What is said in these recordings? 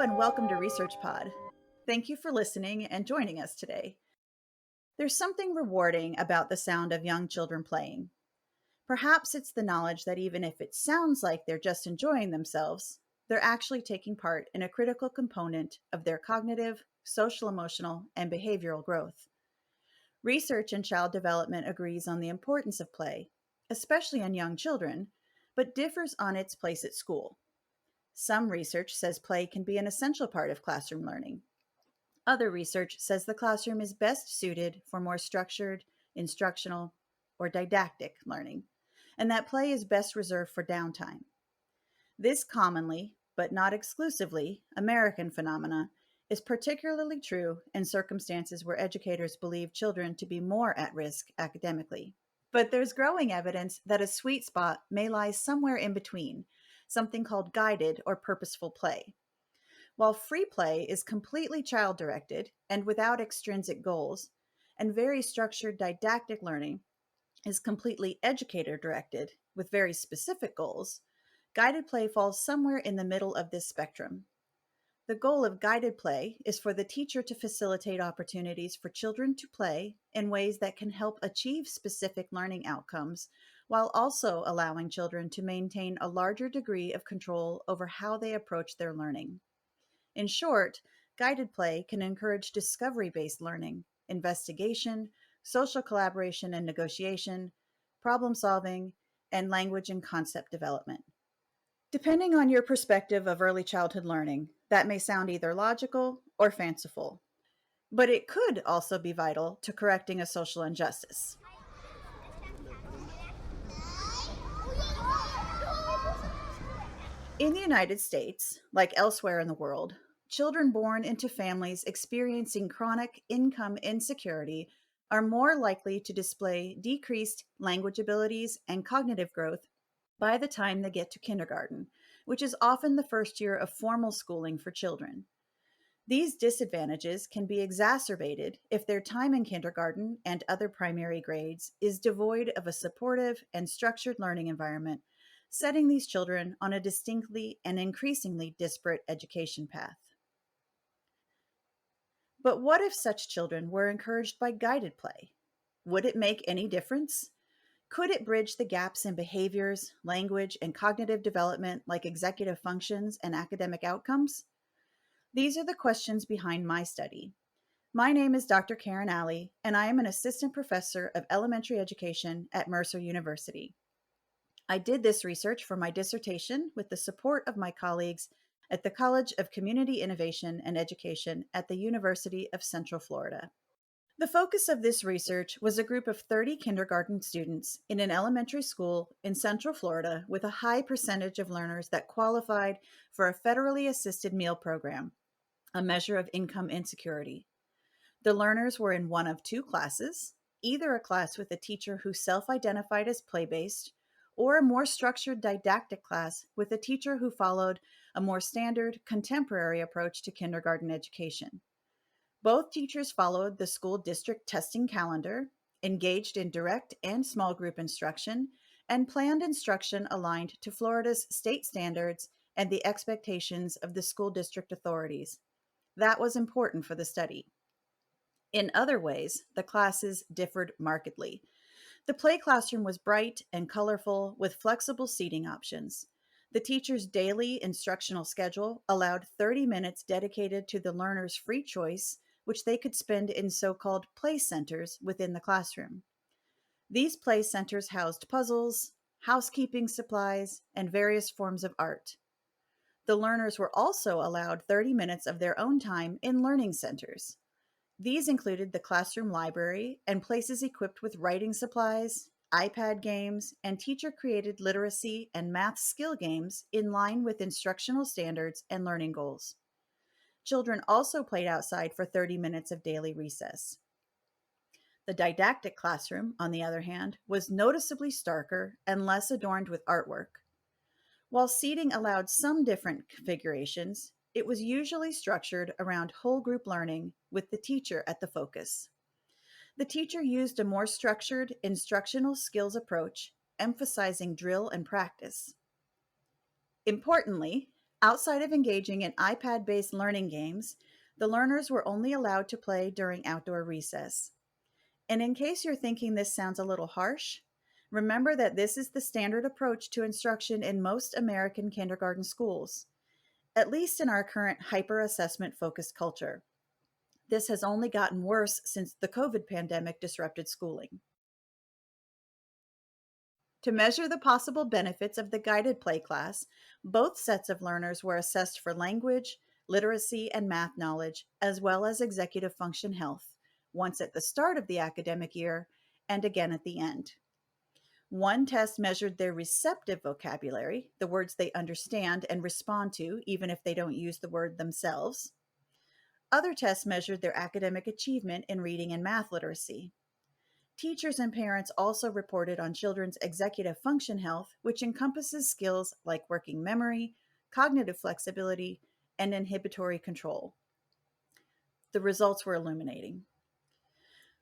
and welcome to ResearchPod. Thank you for listening and joining us today. There's something rewarding about the sound of young children playing. Perhaps it's the knowledge that even if it sounds like they're just enjoying themselves, they're actually taking part in a critical component of their cognitive, social, emotional, and behavioral growth. Research in child development agrees on the importance of play, especially in young children, but differs on its place at school. Some research says play can be an essential part of classroom learning. Other research says the classroom is best suited for more structured, instructional, or didactic learning, and that play is best reserved for downtime. This commonly, but not exclusively, American phenomena is particularly true in circumstances where educators believe children to be more at risk academically. But there's growing evidence that a sweet spot may lie somewhere in between, something called guided or purposeful play. While free play is completely child-directed and without extrinsic goals, and very structured didactic learning is completely educator-directed with very specific goals, guided play falls somewhere in the middle of this spectrum. The goal of guided play is for the teacher to facilitate opportunities for children to play in ways that can help achieve specific learning outcomes, while also allowing children to maintain a larger degree of control over how they approach their learning. In short, guided play can encourage discovery-based learning, investigation, social collaboration and negotiation, problem solving, and language and concept development. Depending on your perspective of early childhood learning, that may sound either logical or fanciful, but it could also be vital to correcting a social injustice. In the United States, like elsewhere in the world, children born into families experiencing chronic income insecurity are more likely to display decreased language abilities and cognitive growth by the time they get to kindergarten, which is often the first year of formal schooling for children. These disadvantages can be exacerbated if their time in kindergarten and other primary grades is devoid of a supportive and structured learning environment, setting these children on a distinctly and increasingly disparate education path. But what if such children were encouraged by guided play? Would it make any difference? Could it bridge the gaps in behaviors, language, and cognitive development like executive functions and academic outcomes? These are the questions behind my study. My name is Dr. Karyn Allee, and I am an assistant professor of elementary education at Mercer University. I did this research for my dissertation with the support of my colleagues at the College of Community Innovation and Education at the University of Central Florida. The focus of this research was a group of 30 kindergarten students in an elementary school in Central Florida with a high percentage of learners that qualified for a federally assisted meal program, a measure of income insecurity. The learners were in one of two classes, either a class with a teacher who self-identified as play-based, or a more structured didactic class with a teacher who followed a more standard, contemporary approach to kindergarten education. Both teachers followed the school district testing calendar, engaged in direct and small group instruction, and planned instruction aligned to Florida's state standards and the expectations of the school district authorities. That was important for the study. In other ways, the classes differed markedly. The play classroom was bright and colorful with flexible seating options. The teacher's daily instructional schedule allowed 30 minutes dedicated to the learner's free choice, which they could spend in so-called play centers within the classroom. These play centers housed puzzles, housekeeping supplies, and various forms of art. The learners were also allowed 30 minutes of their own time in learning centers. These included the classroom library and places equipped with writing supplies, iPad games, and teacher-created literacy and math skill games in line with instructional standards and learning goals. Children also played outside for 30 minutes of daily recess. The didactic classroom, on the other hand, was noticeably starker and less adorned with artwork. While seating allowed some different configurations, it was usually structured around whole group learning with the teacher at the focus. The teacher used a more structured instructional skills approach, emphasizing drill and practice. Importantly, Outside of engaging in iPad based learning games, the learners were only allowed to play during outdoor recess. And in case you're thinking this sounds a little harsh, remember that this is the standard approach to instruction in most American kindergarten schools, at least in our current hyper assessment focused culture. This has only gotten worse since the COVID pandemic disrupted schooling. To measure the possible benefits of the guided play class, both sets of learners were assessed for language, literacy, and math knowledge, as well as executive function health, once at the start of the academic year and again at the end. One test measured their receptive vocabulary, the words they understand and respond to, even if they don't use the word themselves. Other tests measured their academic achievement in reading and math literacy. Teachers and parents also reported on children's executive function health, which encompasses skills like working memory, cognitive flexibility, and inhibitory control. The results were illuminating.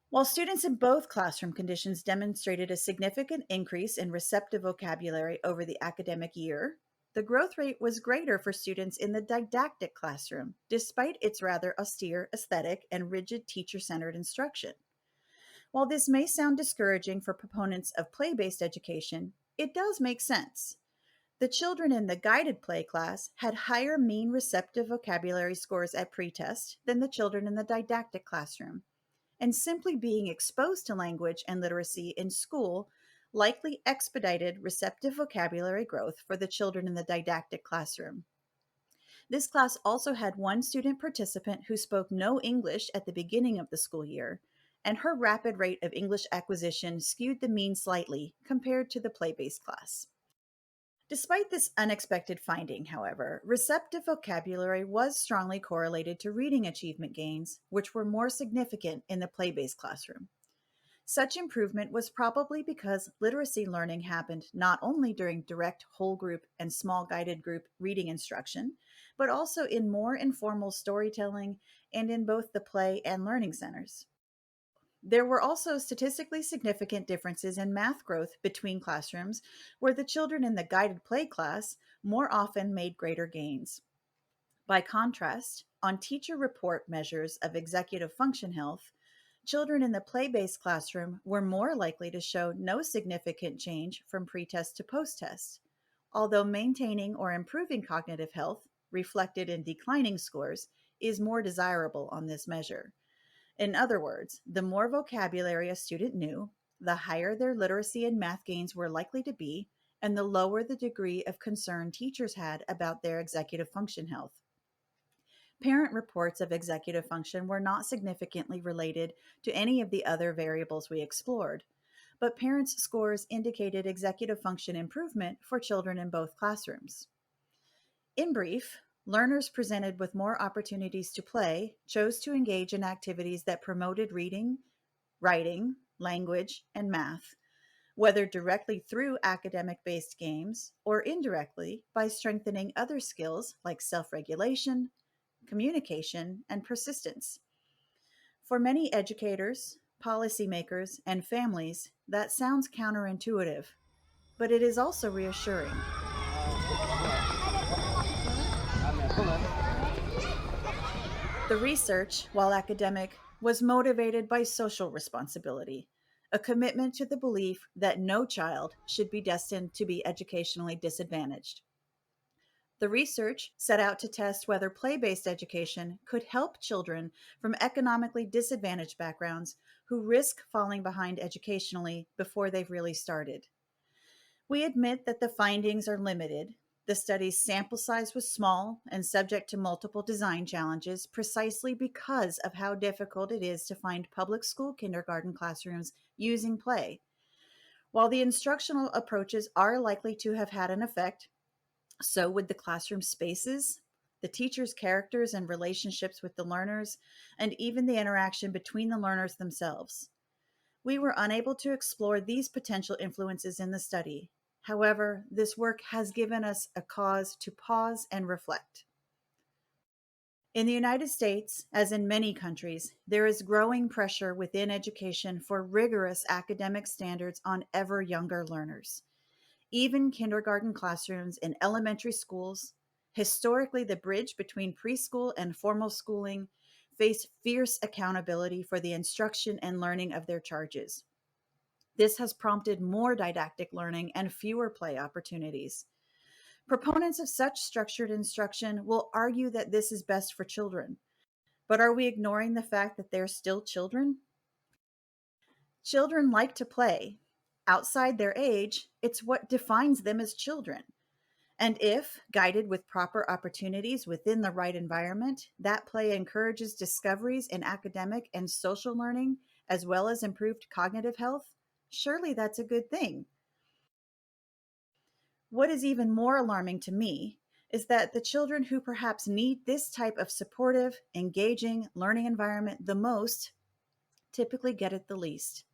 While students in both classroom conditions demonstrated a significant increase in receptive vocabulary over the academic year, the growth rate was greater for students in the didactic classroom, despite its rather austere aesthetic and rigid teacher-centered instruction. While this may sound discouraging for proponents of play-based education, it does make sense. The children in the guided play class had higher mean receptive vocabulary scores at pretest than the children in the didactic classroom, and simply being exposed to language and literacy in school likely expedited receptive vocabulary growth for the children in the didactic classroom. This class also had one student participant who spoke no English at the beginning of the school year, and her rapid rate of English acquisition skewed the mean slightly compared to the play-based class. Despite this unexpected finding, however, receptive vocabulary was strongly correlated to reading achievement gains, which were more significant in the play-based classroom. Such improvement was probably because literacy learning happened not only during direct whole group and small guided group reading instruction, but also in more informal storytelling and in both the play and learning centers. There were also statistically significant differences in math growth between classrooms, where the children in the guided play class more often made greater gains. By contrast, on teacher report measures of executive function health, children in the play-based classroom were more likely to show no significant change from pretest to post-test, although maintaining or improving cognitive health, reflected in declining scores, is more desirable on this measure. In other words, the more vocabulary a student knew, the higher their literacy and math gains were likely to be, and the lower the degree of concern teachers had about their executive function health. Parent reports of executive function were not significantly related to any of the other variables we explored, but parents' scores indicated executive function improvement for children in both classrooms. In brief, learners presented with more opportunities to play chose to engage in activities that promoted reading, writing, language, and math, whether directly through academic-based games or indirectly by strengthening other skills like self-regulation, communication, and persistence. For many educators, policymakers, and families, that sounds counterintuitive, but it is also reassuring. The research, while academic, was motivated by social responsibility, a commitment to the belief that no child should be destined to be educationally disadvantaged. The research set out to test whether play-based education could help children from economically disadvantaged backgrounds who risk falling behind educationally before they've really started. We admit that the findings are limited. The study's sample size was small and subject to multiple design challenges precisely because of how difficult it is to find public school kindergarten classrooms using play. While the instructional approaches are likely to have had an effect, so would the classroom spaces, the teachers' characters and relationships with the learners, and even the interaction between the learners themselves. We were unable to explore these potential influences in the study. However, this work has given us a cause to pause and reflect. In the United States, as in many countries, there is growing pressure within education for rigorous academic standards on ever younger learners. Even kindergarten classrooms in elementary schools, Historically, the bridge between preschool and formal schooling face fierce accountability for the instruction and learning of their charges. This has prompted more didactic learning and fewer play opportunities. Proponents of such structured instruction will argue that this is best for children. But are we ignoring the fact that they're still children? Children like to play. Outside their age, it's what defines them as children. And if guided with proper opportunities within the right environment, that play encourages discoveries in academic and social learning, as well as improved cognitive health, surely that's a good thing. What is even more alarming to me is that the children who perhaps need this type of supportive, engaging learning environment the most typically get it the least.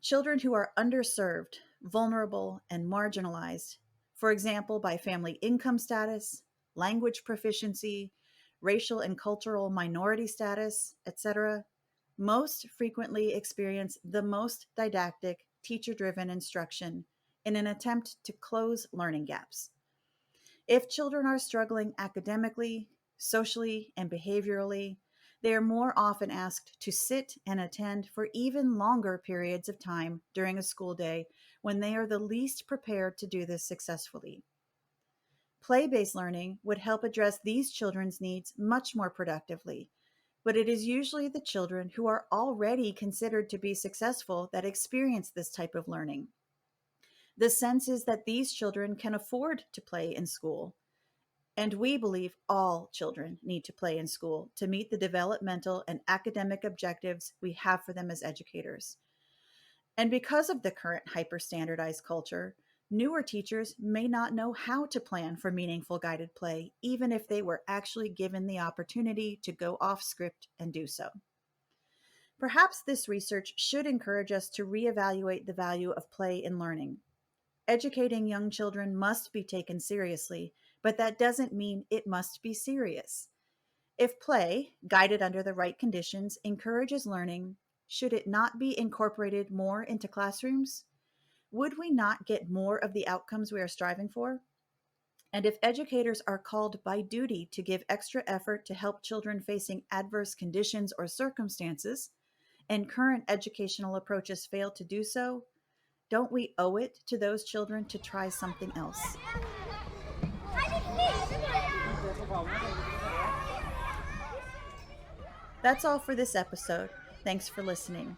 Children who are underserved, vulnerable, and marginalized, for example, by family income status, language proficiency, racial and cultural minority status, etc., most frequently experience the most didactic, teacher-driven instruction in an attempt to close learning gaps. If children are struggling academically, socially, and behaviorally, they are more often asked to sit and attend for even longer periods of time during a school day when they are the least prepared to do this successfully. Play-based learning would help address these children's needs much more productively, but it is usually the children who are already considered to be successful that experience this type of learning. The sense is that these children can afford to play in school, and we believe all children need to play in school to meet the developmental and academic objectives we have for them as educators. And because of the current hyper-standardized culture, newer teachers may not know how to plan for meaningful guided play, even if they were actually given the opportunity to go off script and do so. Perhaps this research should encourage us to reevaluate the value of play in learning. Educating young children must be taken seriously, but that doesn't mean it must be serious. If play, guided under the right conditions, encourages learning, should it not be incorporated more into classrooms? Would we not get more of the outcomes we are striving for? And if educators are called by duty to give extra effort to help children facing adverse conditions or circumstances, and current educational approaches fail to do so, don't we owe it to those children to try something else? That's all for this episode. Thanks for listening.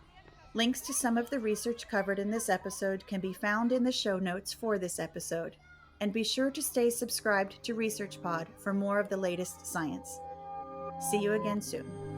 Links to some of the research covered in this episode can be found in the show notes for this episode. And be sure to stay subscribed to ResearchPod for more of the latest science. See you again soon.